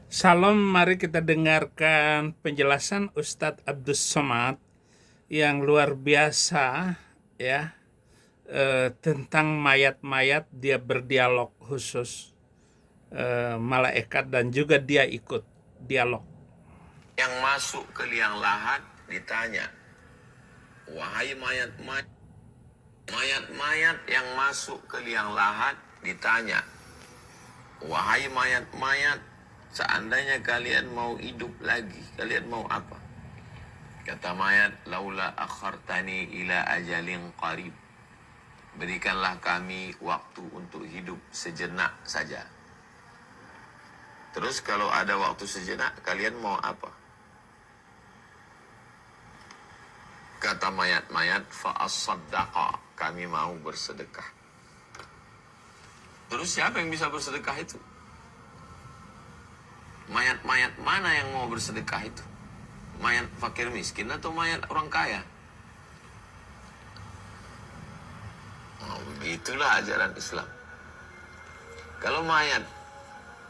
Salam, mari kita dengarkan penjelasan Ustadz Abdus Somad yang luar biasa ya, tentang mayat-mayat. Dia berdialog khusus malaikat dan juga dia ikut dialog. Yang masuk ke liang lahat ditanya, wahai mayat-mayat, mayat-mayat yang masuk ke liang lahat ditanya, wahai mayat-mayat, seandainya kalian mau hidup lagi, kalian mau apa? Kata mayat, laula akhartani ila ajalin qarib. Berikanlah kami waktu untuk hidup sejenak saja. Terus kalau ada waktu sejenak, kalian mau apa? Kata mayat-mayat, fa'as-saddaqa, kami mau bersedekah. Terus siapa yang bisa bersedekah itu? Mayat-mayat mana yang mau bersedekah itu? Mayat fakir miskin atau mayat orang kaya? Oh, begitulah ajaran Islam. Kalau mayat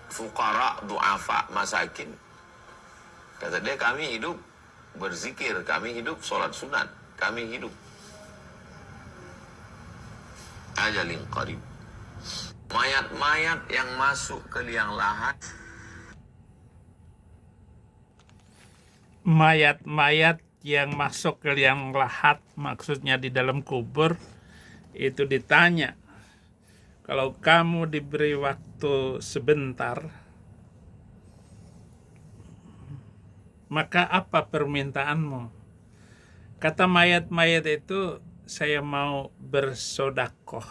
fuqara, du'afa, masakin, kata dia, kami hidup berzikir, kami hidup sholat sunat, kami hidup ajalin qarib. Mayat-mayat yang masuk ke liang lahat, Mayat-mayat yang masuk ke liang lahat, maksudnya di dalam kubur, itu ditanya, kalau kamu diberi waktu sebentar, maka apa permintaanmu? Kata mayat-mayat itu, saya mau bersodakoh.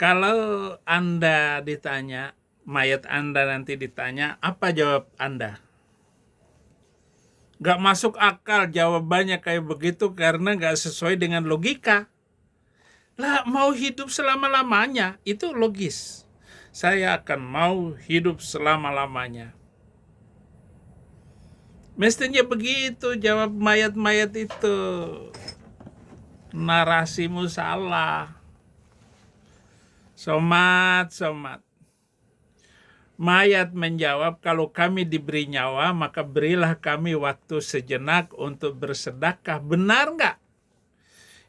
Kalau Anda ditanya, mayat Anda nanti ditanya, apa jawab Anda? Gak masuk akal jawabannya kayak begitu karena gak sesuai dengan logika. Lah, mau hidup selama-lamanya, itu logis. Saya akan mau hidup selama-lamanya. Mestinya begitu jawab mayat-mayat itu. Narasimu salah. Somat. Mayat menjawab, kalau kami diberi nyawa, maka berilah kami waktu sejenak untuk bersedekah. Benar nggak?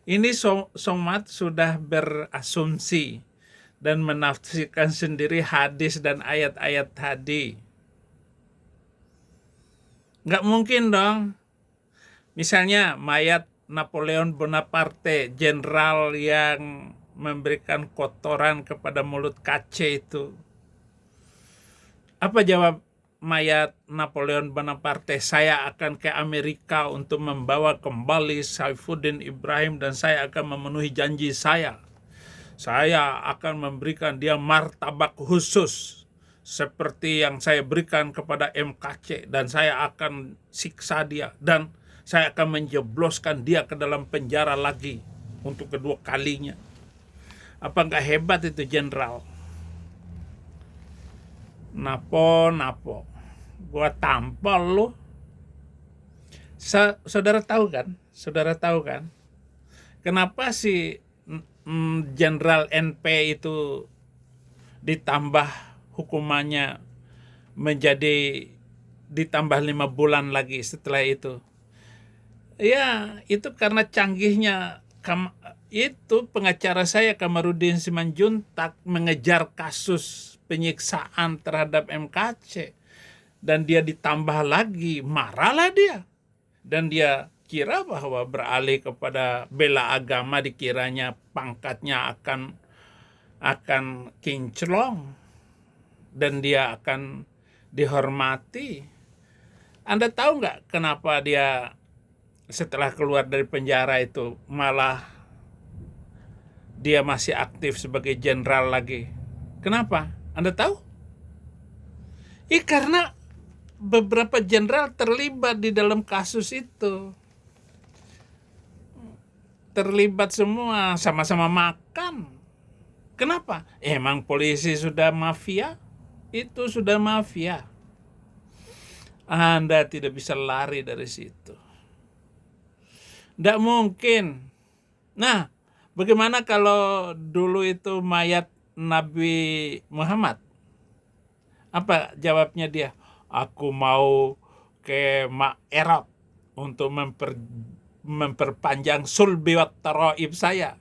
Ini somat sudah berasumsi dan menafsirkan sendiri hadis dan ayat-ayat tadi. Nggak mungkin dong. Misalnya mayat Napoleon Bonaparte, jenderal yang memberikan kotoran kepada mulut kace itu. Apa jawab mayat Napoleon Bonaparte? Saya akan ke Amerika untuk membawa kembali Saifuddin Ibrahim dan saya akan memenuhi janji saya. Saya akan memberikan dia martabak khusus seperti yang saya berikan kepada MKC dan saya akan siksa dia dan saya akan menjebloskan dia ke dalam penjara lagi untuk kedua kalinya. Apa nggak hebat itu jenderal? Napo, gua tampol lu. Saudara tahu kan? Kenapa si jenderal NP itu ditambah hukumannya menjadi ditambah 5 bulan lagi setelah itu? Ya, itu karena canggihnya itu pengacara saya Kamarudin Simanjuntak mengejar kasus penyiksaan terhadap MKC dan dia ditambah lagi, marahlah dia. Dan dia kira bahwa beralih kepada bela agama dikiranya pangkatnya akan kinclong dan dia akan dihormati. Anda tahu nggak kenapa dia setelah keluar dari penjara itu malah dia masih aktif sebagai jenderal lagi? Kenapa? Anda tahu? Karena beberapa jenderal terlibat di dalam kasus itu. Terlibat semua, sama-sama makan. Kenapa? Emang polisi sudah mafia? Itu sudah mafia. Anda tidak bisa lari dari situ. Tidak mungkin. Nah, bagaimana kalau dulu itu mayat Nabi Muhammad? Apa jawabnya dia? Aku mau ke Mak Erot untuk memperpanjang sulbi wat taraib saya,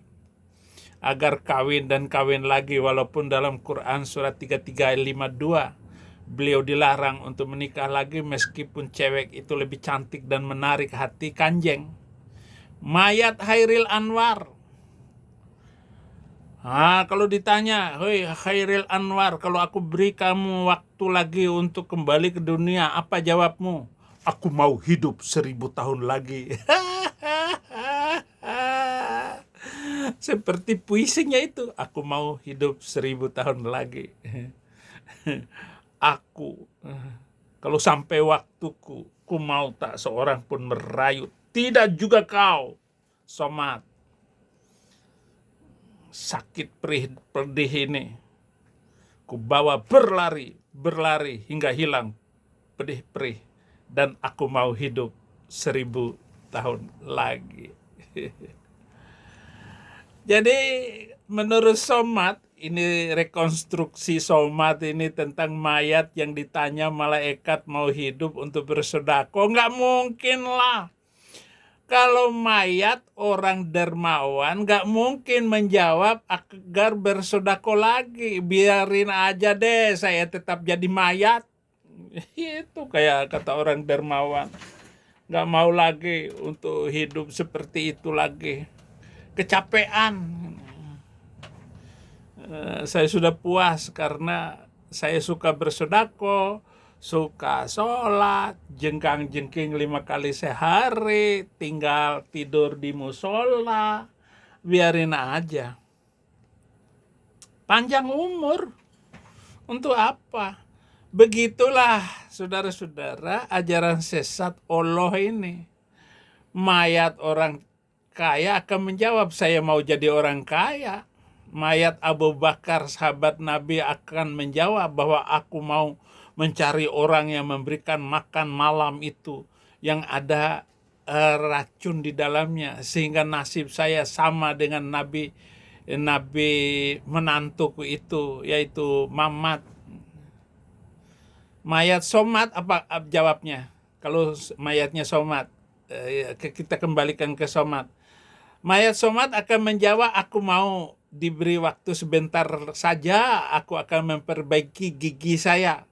agar kawin dan kawin lagi, walaupun dalam Quran surat 33 ayat 52 beliau dilarang untuk menikah lagi meskipun cewek itu lebih cantik dan menarik hati kanjeng. Mayat Hairil Anwar. Kalau ditanya, hei Hairil Anwar, kalau aku beri kamu waktu lagi untuk kembali ke dunia, apa jawabmu? Aku mau hidup 1000 tahun lagi. Seperti puisinya itu, aku mau hidup 1000 tahun lagi. Aku, kalau sampai waktuku, ku mau tak seorang pun merayu. Tidak juga kau, Somad. Sakit pedih ini ku bawa berlari hingga hilang pedih-perih, dan aku mau hidup 1000 tahun lagi. Jadi menurut Somad, ini rekonstruksi Somad ini tentang mayat yang ditanya malaikat mau hidup untuk bersedekah. Nggak mungkin lah. Kalau mayat orang dermawan gak mungkin menjawab agar bersedekah lagi. Biarin aja deh, saya tetap jadi mayat. Itu kayak kata orang dermawan. Gak mau lagi untuk hidup seperti itu lagi. Kecapean. Saya sudah puas karena saya suka bersedekah, suka sholat, jengkang-jengking 5 kali sehari, tinggal tidur di musola, biarin aja. Panjang umur, untuk apa? Begitulah saudara-saudara ajaran sesat Allah ini. Mayat orang kaya akan menjawab, saya mau jadi orang kaya. Mayat Abu Bakar sahabat Nabi akan menjawab bahwa aku mau mencari orang yang memberikan makan malam itu yang ada racun di dalamnya, sehingga nasib saya sama dengan Nabi menantuku itu, yaitu Mamat. Mayat Somad apa jawabnya? Kalau mayatnya Somad, kita kembalikan ke Somad. Mayat Somad akan menjawab, aku mau diberi waktu sebentar saja, aku akan memperbaiki gigi saya.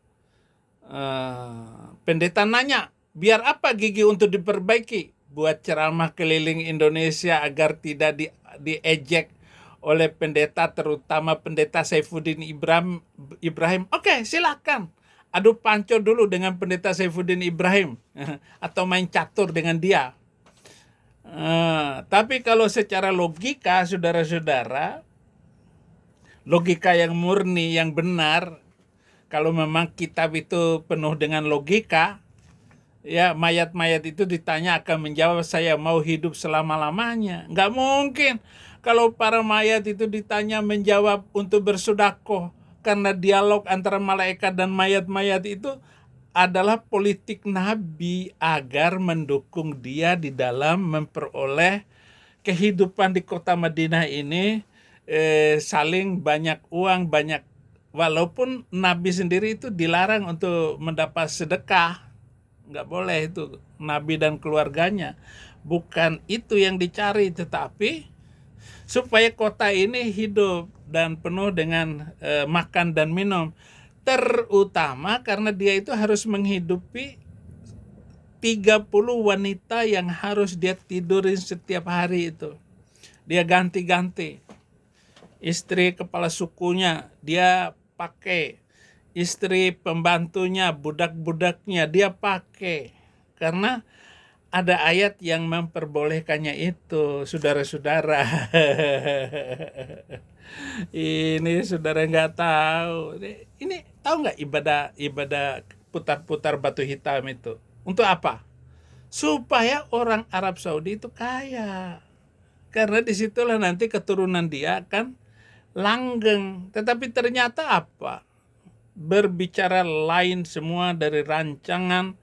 Pendeta nanya, biar apa gigi untuk diperbaiki? Buat ceramah keliling Indonesia agar tidak diejek oleh pendeta, terutama pendeta Saifuddin Ibrahim. Oke, silakan. Adu panco dulu dengan pendeta Saifuddin Ibrahim atau main catur dengan dia. Tapi kalau secara logika, saudara-saudara, logika yang murni, yang benar, kalau memang kitab itu penuh dengan logika, ya mayat-mayat itu ditanya akan menjawab, saya mau hidup selama-lamanya. Nggak mungkin kalau para mayat itu ditanya menjawab untuk bersedekah, karena dialog antara malaikat dan mayat-mayat itu adalah politik Nabi agar mendukung dia di dalam memperoleh kehidupan di kota Madinah ini, saling banyak uang, banyak, walaupun Nabi sendiri itu dilarang untuk mendapat sedekah, nggak boleh itu Nabi dan keluarganya. Bukan itu yang dicari, tetapi supaya kota ini hidup dan penuh dengan makan dan minum. Terutama karena dia itu harus menghidupi 30 wanita yang harus dia tidurin setiap hari itu. Dia ganti-ganti. Istri kepala sukunya dia pakai. Istri pembantunya, budak-budaknya dia pakai. Karena ada ayat yang memperbolehkannya itu, saudara-saudara. Ini saudara nggak tahu. Ini tahu nggak ibadah putar-putar batu hitam itu? Untuk apa? Supaya orang Arab Saudi itu kaya. Karena disitulah nanti keturunan dia akan langgeng. Tetapi ternyata apa? Berbicara lain semua dari rancangan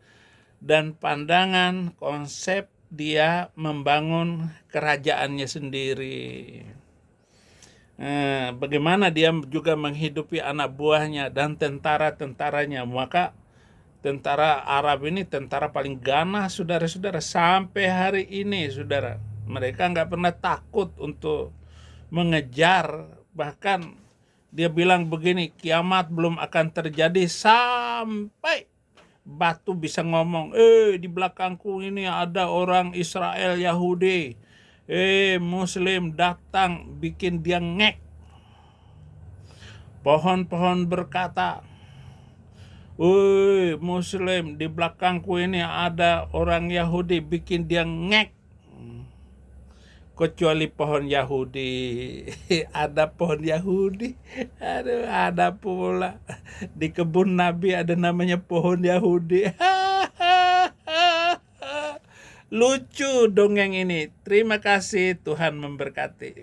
dan pandangan, konsep dia membangun kerajaannya sendiri. Bagaimana dia juga menghidupi anak buahnya dan tentara-tentaranya. Maka tentara Arab ini tentara paling ganas, saudara-saudara, sampai hari ini, saudara. Mereka nggak pernah takut untuk mengejar. Bahkan dia bilang begini, kiamat belum akan terjadi sampai batu bisa ngomong, di belakangku ini ada orang Israel Yahudi, Muslim datang, bikin dia ngek. Pohon-pohon berkata, Muslim, di belakangku ini ada orang Yahudi, bikin dia ngek. Kecuali pohon Yahudi. Ada pohon Yahudi. Aduh, ada pula di kebun Nabi ada namanya pohon Yahudi. Lucu dongeng ini. Terima kasih, Tuhan memberkati.